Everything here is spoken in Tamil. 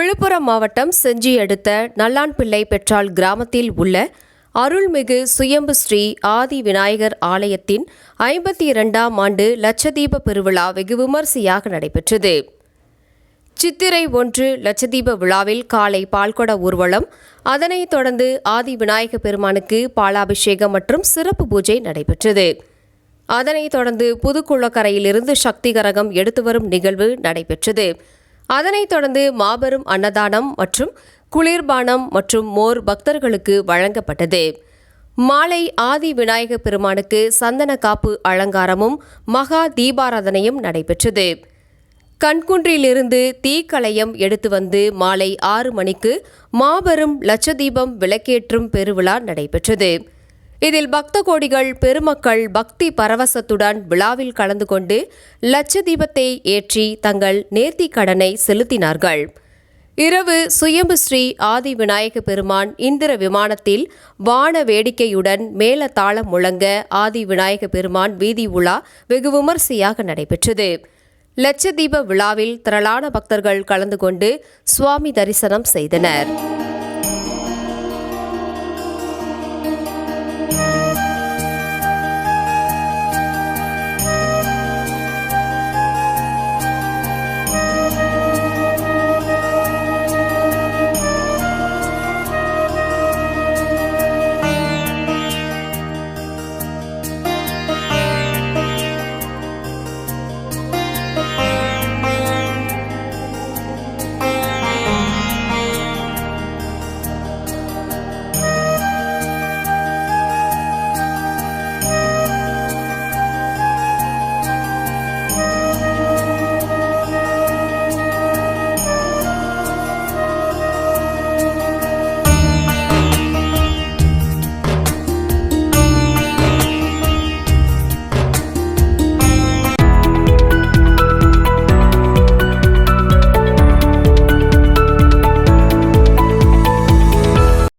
விழுப்புரம் மாவட்டம் செஞ்சி அடுத்த நல்லான்பிள்ளை பெற்றால் கிராமத்தில் உள்ள அருள்மிகு சுயம்பு ஸ்ரீ ஆதி விநாயகர் ஆலயத்தின் 52ஆம் ஆண்டு லட்சதீப பெருவிழா வெகு விமரிசையாக நடைபெற்றது. சித்திரை 1 லட்சதீப விழாவில் காலை பால்குட ஊர்வலம், அதனைத் தொடர்ந்து ஆதி விநாயக பெருமானுக்கு பாலாபிஷேகம் மற்றும் சிறப்பு பூஜை நடைபெற்றது. அதனைத் தொடர்ந்து புதுக்குளக்கரையிலிருந்து சக்தி கரகம் எடுத்து வரும் நிகழ்வு நடைபெற்றது. அதனைத் தொடர்ந்து மாபெரும் அன்னதானம் மற்றும் குளிர்பானம் மற்றும் மோர் பக்தர்களுக்கு வழங்கப்பட்டது. மாலை ஆதி விநாயக பெருமானுக்கு சந்தன காப்பு அலங்காரமும் மகா தீபாராதனையும் நடைபெற்றது. கண்குன்றிலிருந்து தீக்கலயம் எடுத்து வந்து மாலை 6 மணிக்கு மாபெரும் லட்சதீபம் விளக்கேற்றும் பெருவிழா நடைபெற்றது. இதில் பக்த கோடிகள் பெருமக்கள் பக்தி பரவசத்துடன் விழாவில் கலந்து கொண்டு லட்சதீபத்தை ஏற்றி தங்கள் நேர்த்திக் கடனை செலுத்தினார்கள். இரவு சுயம்பு ஸ்ரீ ஆதி விநாயக பெருமான் இந்திர விமானத்தில் வான வேடிக்கையுடன் மேல தாளம் முழங்க ஆதி விநாயக பெருமான் வீதி உலா வெகு விமரிசையாக நடைபெற்றது. லட்சதீப விழாவில் திரளான பக்தர்கள் கலந்து கொண்டு சுவாமி தரிசனம் செய்தனர்.